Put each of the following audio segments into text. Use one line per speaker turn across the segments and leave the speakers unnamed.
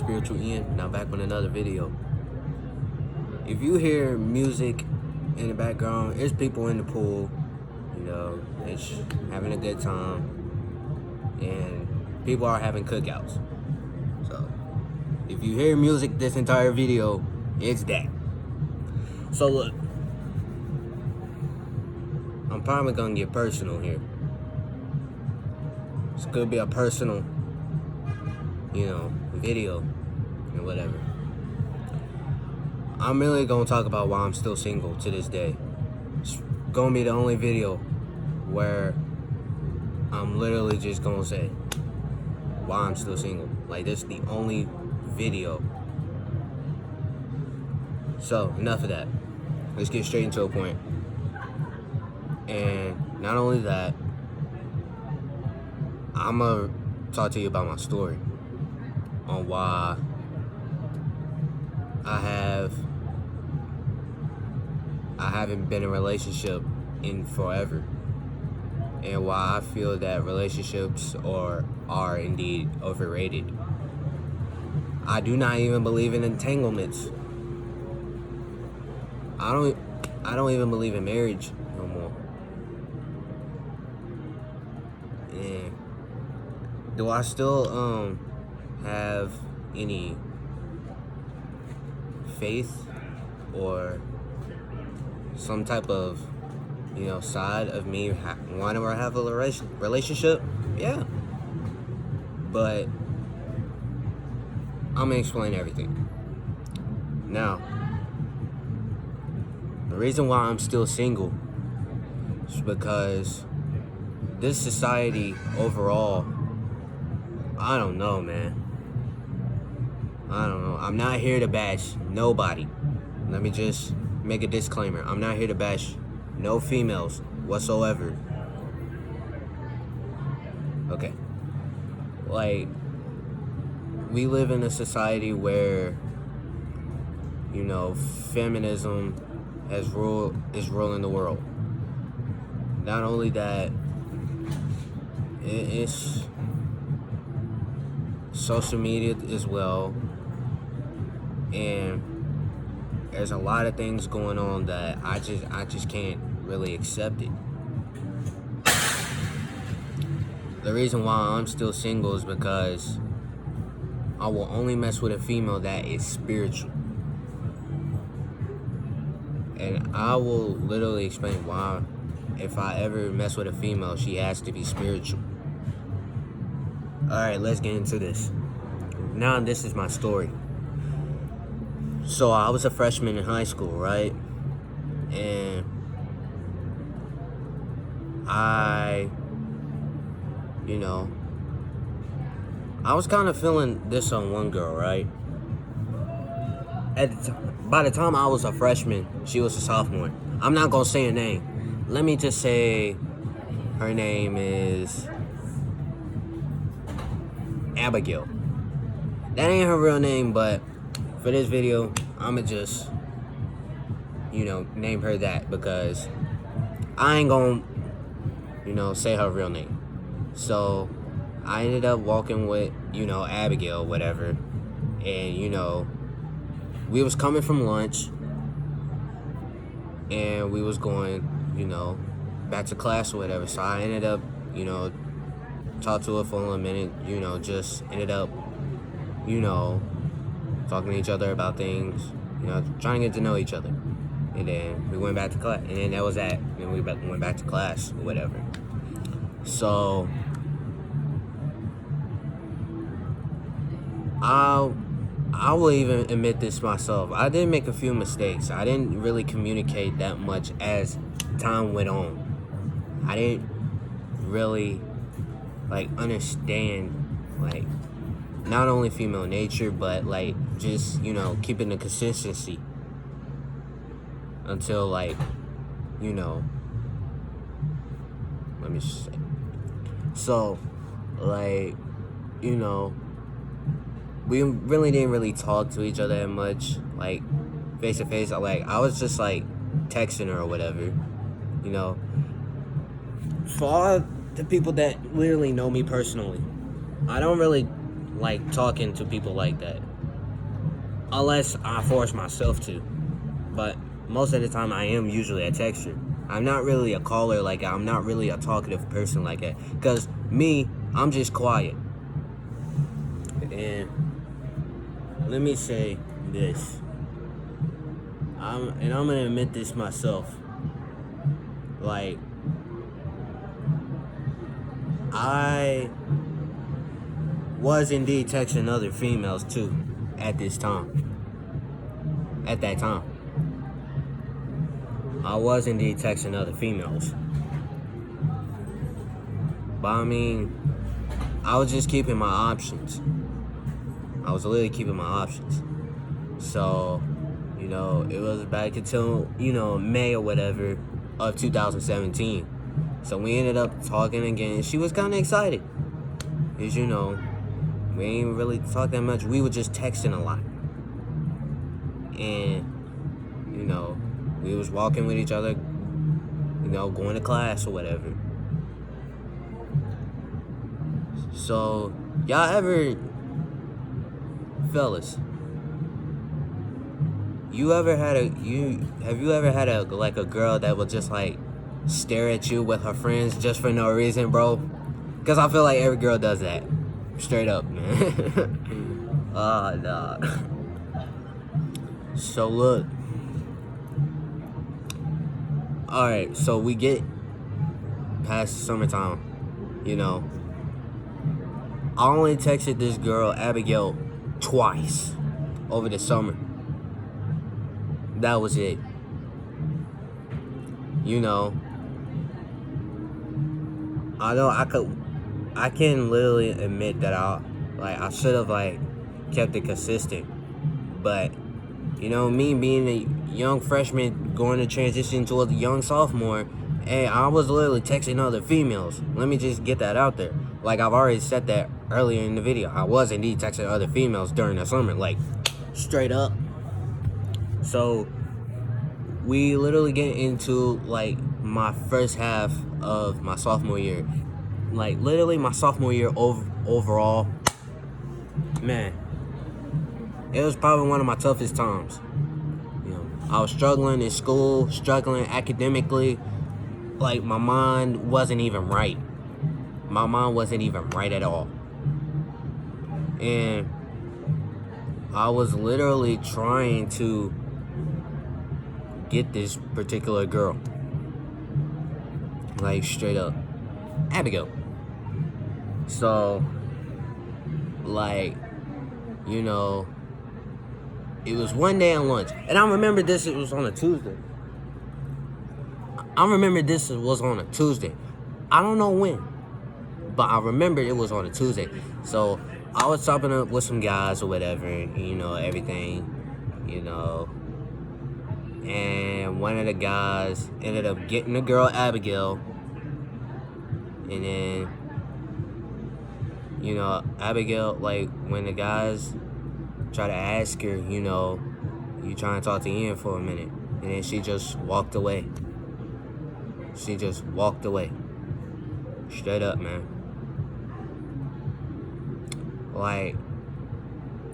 Spiritual Ian. Now back with another video. If you hear music in the background, it's people in the pool, it's having a good time, and people are having cookouts. So if you hear music this entire video, it's that. So look, I'm probably gonna get personal here. It's gonna be a personal, video and whatever. I'm really gonna talk about why I'm still single to this day. It's gonna be the only video where I'm literally just gonna say why I'm still single. Like, this is the only video. So, enough of that. Let's get straight into a point. And not only that, I'm gonna talk to you about my story on why I haven't been in a relationship in forever, and why I feel that relationships are indeed overrated. I do not even believe in entanglements. I don't even believe in marriage no more. And do I still have any faith or some type of side of me wanting to have a relationship? Yeah, but I'm gonna explain everything now. The reason why I'm still single is because this society overall, I don't know, man. I don't know. I'm not here to bash nobody. Let me just make a disclaimer. I'm not here to bash no females whatsoever. Okay. Like, we live in a society where, feminism is ruling the world. Not only that, it's social media as well. And there's a lot of things going on that I just can't really accept it. The reason why I'm still single is because I will only mess with a female that is spiritual. And I will literally explain why. If I ever mess with a female, she has to be spiritual. Alright, let's get into this. Now this is my story. So I was a freshman in high school, right? And I was kind of feeling this on one girl, right? By the time I was a freshman, she was a sophomore. I'm not gonna say her name. Let me just say her name is Abigail. That ain't her real name, but for this video, I'ma just, name her that, because I ain't gonna, say her real name. So I ended up walking with, Abigail, whatever. And, we was coming from lunch, and we was going, back to class or whatever. So I ended up, talked to her for a minute, just ended up, talking to each other about things, trying to get to know each other. And then we went back to class, and then that was that. Then we went back to class or whatever. So I will even admit this myself. I did make a few mistakes. I didn't really communicate that much as time went on. I didn't really understand not only female nature, but just keeping the consistency until let me just say. So we really didn't really talk to each other that much, face to face. I was just texting her or whatever, For all the people that literally know me personally, I don't really like talking to people like that. unless I force myself to. But most of the time, I am usually a texter. I'm not really a caller like that. I'm not really a talkative person like that. Because me, I'm just quiet. And let me say this. I'm going to admit this myself. Like, I was indeed texting other females too at this time. At that time. I was indeed texting other females. But I mean, I was just keeping my options. I was literally keeping my options. So, it was back until, May or whatever of 2017. So we ended up talking again. She was kind of excited. Because, we ain't really talk that much. We were just texting a lot. And, we was walking with each other, going to class or whatever. So, y'all ever, fellas, have you ever had a girl that would just like stare at you with her friends just for no reason, bro? Because I feel like every girl does that. Straight up, man. Nah. So look. Alright, so we get past summertime, I only texted this girl, Abigail, twice over the summer. That was it. I can literally admit that I should have kept it consistent. But, me being a young freshman going to transition to a young sophomore, hey, I was literally texting other females. Let me just get that out there. Like I've already said that earlier in the video. I was indeed texting other females during the summer, straight up. So we literally get into my first half of my sophomore year. Literally my sophomore year overall, man, it was probably one of my toughest times. I was struggling in school, struggling academically. My mind wasn't even right. My mind wasn't even right at all. And I was literally trying to get this particular girl. Straight up. Abigail. So, it was one day at lunch. And I remember it was on a Tuesday. I don't know when, but I remember it was on a Tuesday. So I was chopping up with some guys or whatever, everything, and one of the guys ended up getting the girl Abigail. And then, Abigail, when the guys try to ask her, you trying to talk to Ian for a minute. And then she just walked away. Straight up, man.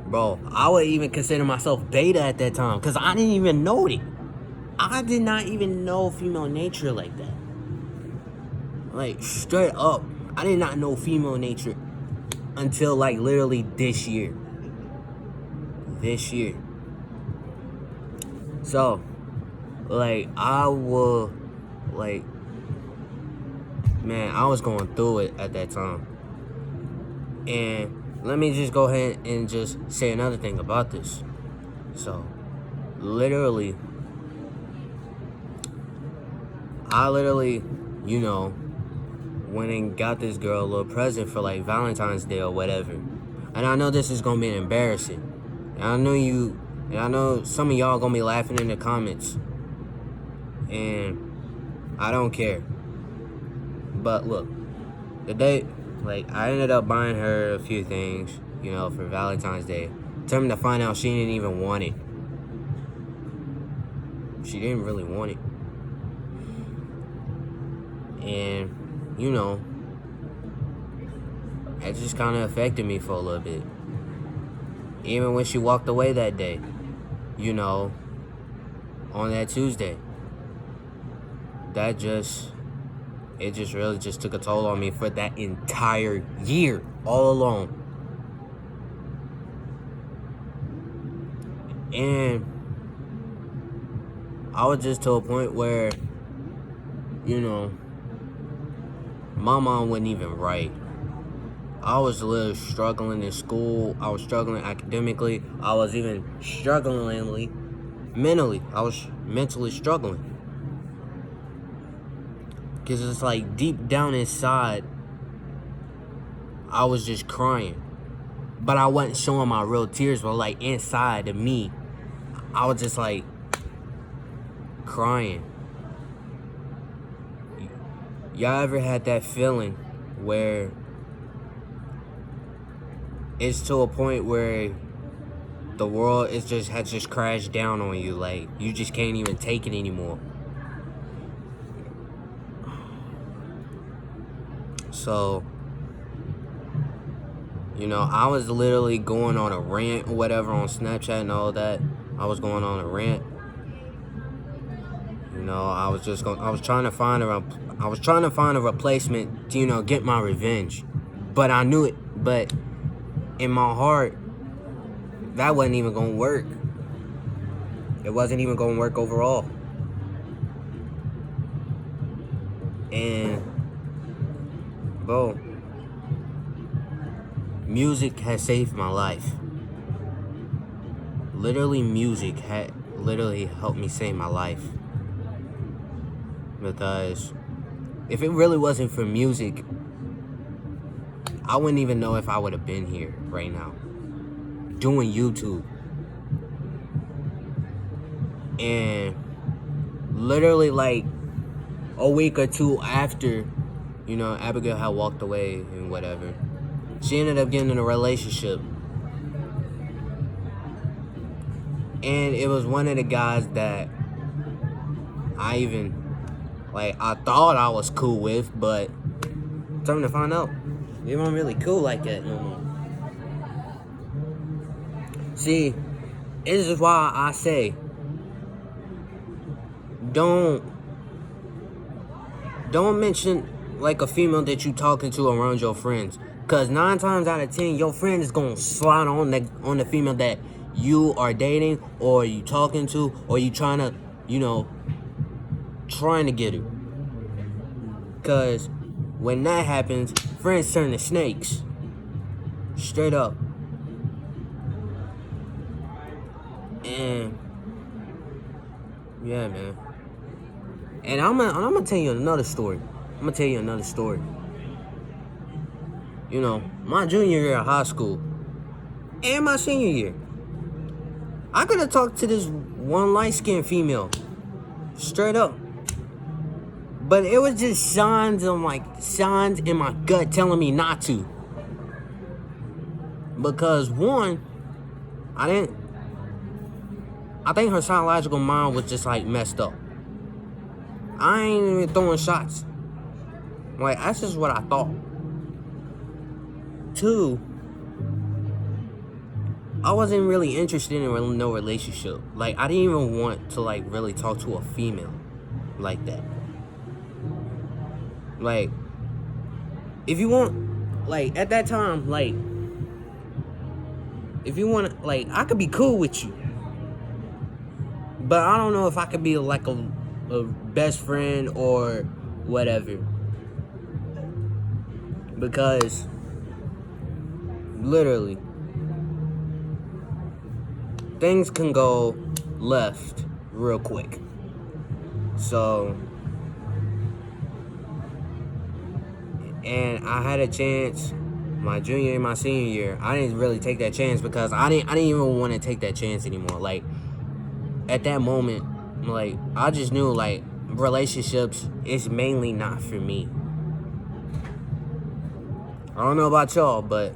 Bro, I would even consider myself beta at that time. Because I didn't even know it. I did not even know female nature like that. Straight up. I did not know female nature until, literally this year. So, I will, man, I was going through it at that time. And let me just go ahead and just say another thing about this. So, I literally, went and got this girl a little present for Valentine's Day or whatever. And I know this is gonna be embarrassing. And I know some of y'all gonna be laughing in the comments. And I don't care. But look, the day, I ended up buying her a few things, for Valentine's Day. Time to find out she didn't even want it. She didn't really want it. And, it just kind of affected me for a little bit. Even when she walked away that day, you know, on that Tuesday. It just really just took a toll on me for that entire year, all alone. And I was just to a point where, you know, my mom wasn't even right. I was literally struggling in school. I was struggling academically. I was even struggling mentally. I was mentally struggling. Because it's like deep down inside, I was just crying. But I wasn't showing my real tears, but like inside of me, I was just like crying. Y'all ever had that feeling where it's to a point where the world has just crashed down on you, like you just can't even take it anymore? So, you know, I was literally going on a rant or whatever on Snapchat and all that. I was going on a rant. You know, I was trying to find a replacement to, you know, get my revenge. But I knew it, but in my heart, that wasn't even gonna work. It wasn't even gonna work overall. And bro, music has saved my life. Literally, music had literally helped me save my life. Because if it really wasn't for music, I wouldn't even know if I would have been here right now doing YouTube. And literally like a week or two after, you know, Abigail had walked away and whatever, she ended up getting in a relationship. And it was one of the guys that I thought I was cool with, but come to find out, they weren't really cool like that no more. See, this is why I say, don't mention like a female that you talking to around your friends, cause 9 times out of 10 your friend is gonna slide on the female that you are dating or you talking to, or you trying to get her. Cause when that happens, friends turn to snakes. Straight up. And yeah, man. And I'm gonna tell you another story. You know, my junior year of high school and my senior year, I could have talked to this one light-skinned female. Straight up. But it was just signs in my gut telling me not to. Because one, I think her psychological mind was just like messed up. I ain't even throwing shots. Like, that's just what I thought. 2, I wasn't really interested in no relationship. Like, I didn't even want to like really talk to a female like that. Like, if you want, like, at that time, like, if you want, like, I could be cool with you, but I don't know if I could be like a best friend or whatever. Because literally, things can go left real quick. So, and I had a chance my junior and my senior year. I didn't really take that chance because I didn't even want to take that chance anymore. Like, at that moment, like, I just knew, like, relationships is mainly not for me. I don't know about y'all, but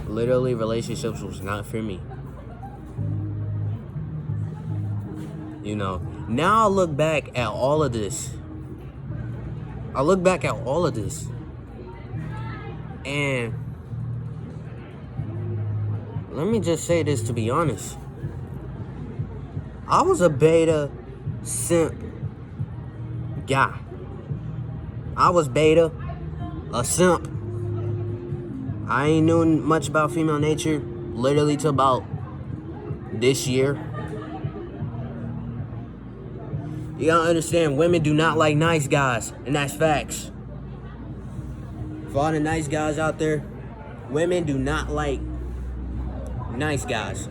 literally relationships was not for me. You know, now I look back at all of this. And let me just say this to be honest. I was a beta simp guy. I was beta, a simp. I ain't knew much about female nature literally till about this year. You gotta understand, women do not like nice guys, and that's facts. For all the nice guys out there, women do not like nice guys.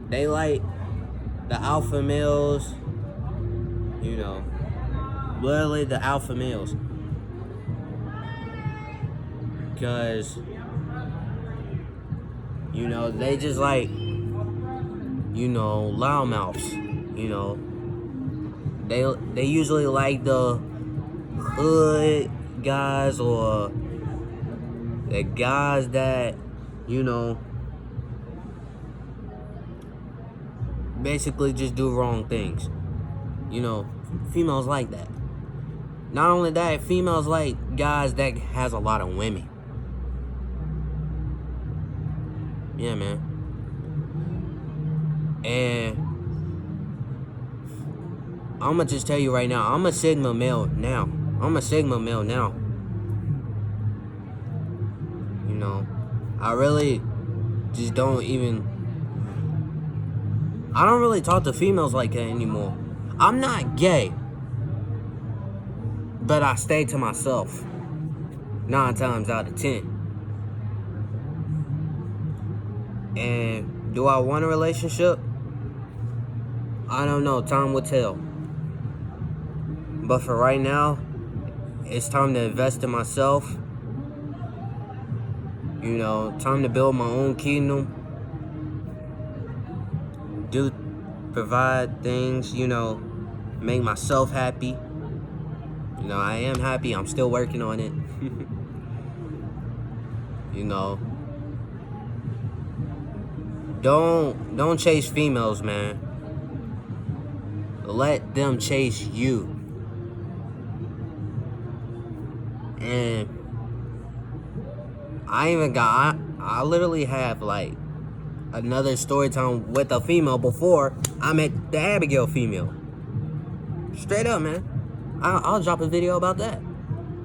They like the alpha males, you know, literally the alpha males. Because, you know, they just like, you know, loudmouths. You know, they usually like the hood guys, or the guys that, you know, basically just do wrong things. You know, females like that. Not only that, females like guys that has a lot of women. Yeah, man. And I'ma just tell you right now, I'm a Sigma male now. You know, I really just don't really talk to females like that anymore. I'm not gay, but I stay to myself 9 times out of 10. And do I want a relationship? I don't know. Time will tell. But for right now, it's time to invest in myself. You know, time to build my own kingdom. Provide things, you know, make myself happy. You know, I am happy. I'm still working on it. You know, don't chase females, man. Let them chase you. And I literally have like another story time with a female before I met the Abigail female. Straight up, man. I'll drop a video about that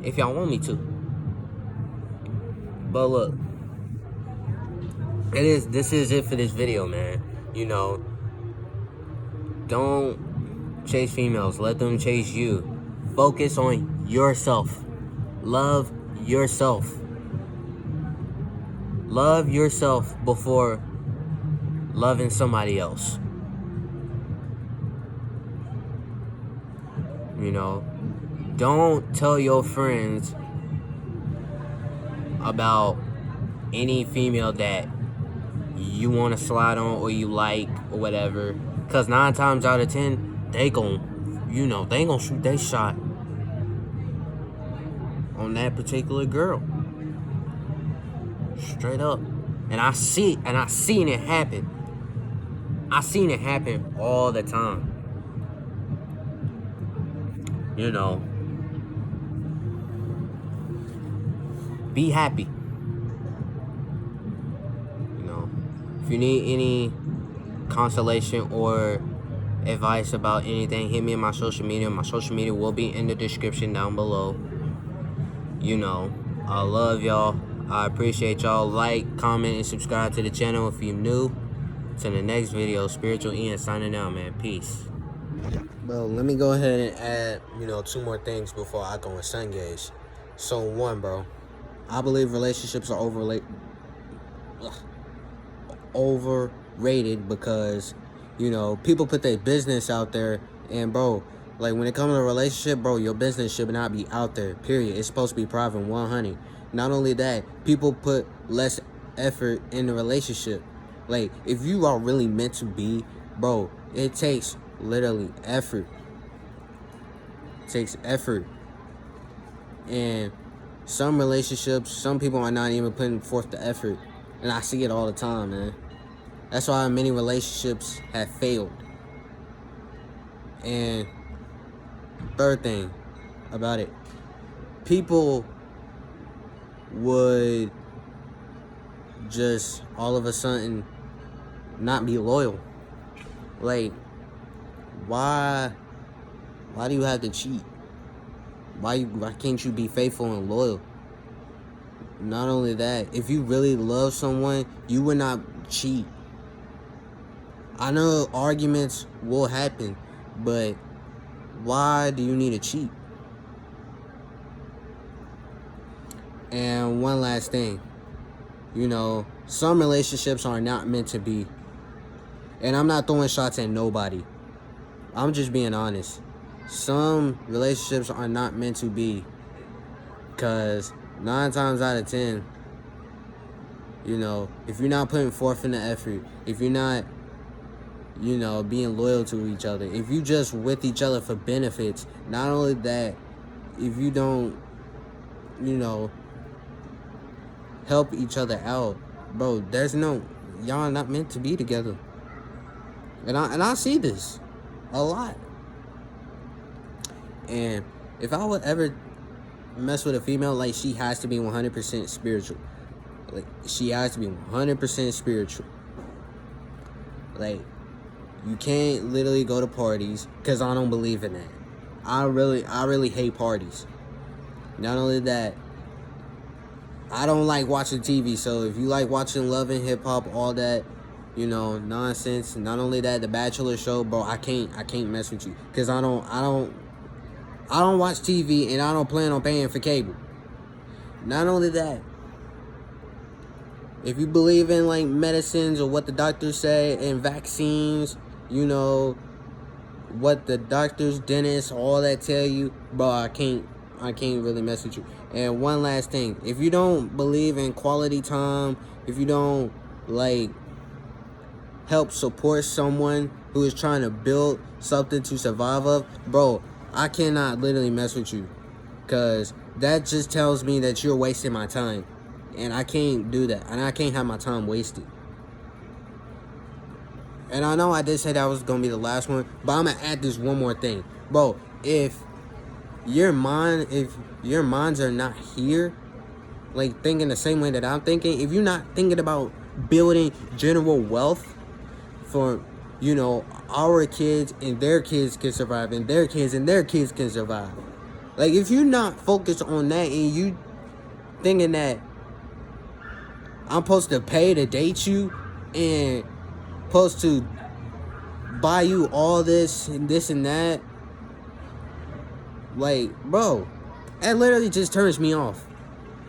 if y'all want me to. But look, this is it for this video, man. You know, don't chase females. Let them chase you. Focus on yourself. Love yourself. Love yourself before loving somebody else. You know, don't tell your friends about any female that you want to slide on or you like or whatever, because 9 times out of 10 they ain't gonna shoot their shot on that particular girl. Straight up. And I seen it happen. I seen it happen all the time. You know, be happy. You know, if you need any consolation or advice about anything, hit me in my social media. My social media will be in the description down below. You know, I love y'all. I appreciate y'all. Like, comment, and subscribe to the channel if you're new. To the next video, Spiritual Ian signing out, man. Peace. Bro, let me go ahead and add, 2 more things before I go and sun gauge. So, 1, bro, I believe relationships are overrated because, people put their business out there, and, bro, like, when it comes to a relationship, bro, your business should not be out there, period. It's supposed to be private 100. Not only that, people put less effort in the relationship. Like, if you are really meant to be, bro, it takes literally effort. It takes effort. And some relationships, some people are not even putting forth the effort. And I see it all the time, man. That's why many relationships have failed. And third thing about it, people would just all of a sudden not be loyal? Like, why do you have to cheat? Why can't you be faithful and loyal? Not only that, if you really love someone, you would not cheat. I know arguments will happen, but why do you need to cheat? And one last thing, some relationships are not meant to be. And I'm not throwing shots at nobody. I'm just being honest. Some relationships are not meant to be. Because 9 times out of 10, if you're not putting forth in the effort, if you're not, being loyal to each other, if you just with each other for benefits, not only that, if you don't, help each other out, bro, y'all not meant to be together. And I see this a lot. And if I would ever mess with a female, like, she has to be 100% spiritual. Like, she has to be 100% spiritual. Like, you can't literally go to parties, because I don't believe in that. I really hate parties. Not only that, I don't like watching TV. So if you like watching Love and Hip Hop, all that, nonsense. Not only that, The Bachelor show, bro, I can't mess with you, because I don't watch TV, and I don't plan on paying for cable. Not only that, if you believe in, like, medicines or what the doctors say and vaccines, what the doctors, dentists, all that tell you, bro, I can't really mess with you. And one last thing, if you don't believe in quality time, if you don't, like, help support someone who is trying to build something to survive of, bro, I cannot literally mess with you, because that just tells me that you're wasting my time, and I can't do that, and I can't have my time wasted. And I know I did say that was going to be the last one, but I'm going to add this one more thing. Bro, if your minds are not here, like, thinking the same way that I'm thinking, if you're not thinking about building general wealth for, our kids and their kids can survive, and their kids and their kids can survive. Like, if you're not focused on that, and you thinking that I'm supposed to pay to date you and supposed to buy you all this and this and that, like, bro, that literally just turns me off.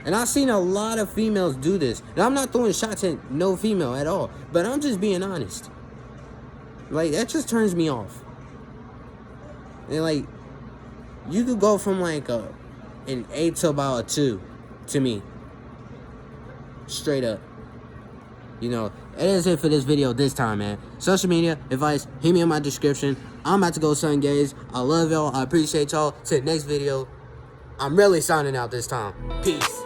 And I've seen a lot of females do this. And I'm not throwing shots at no female at all, but I'm just being honest. Like, that just turns me off. And, like, you could go from, like, an 8 to about a 2 to me. Straight up. That is it for this video this time, man. Social media advice, hit me in my description. I'm about to go sungaze. I love y'all. I appreciate y'all. Till the next video. I'm really signing out this time. Peace.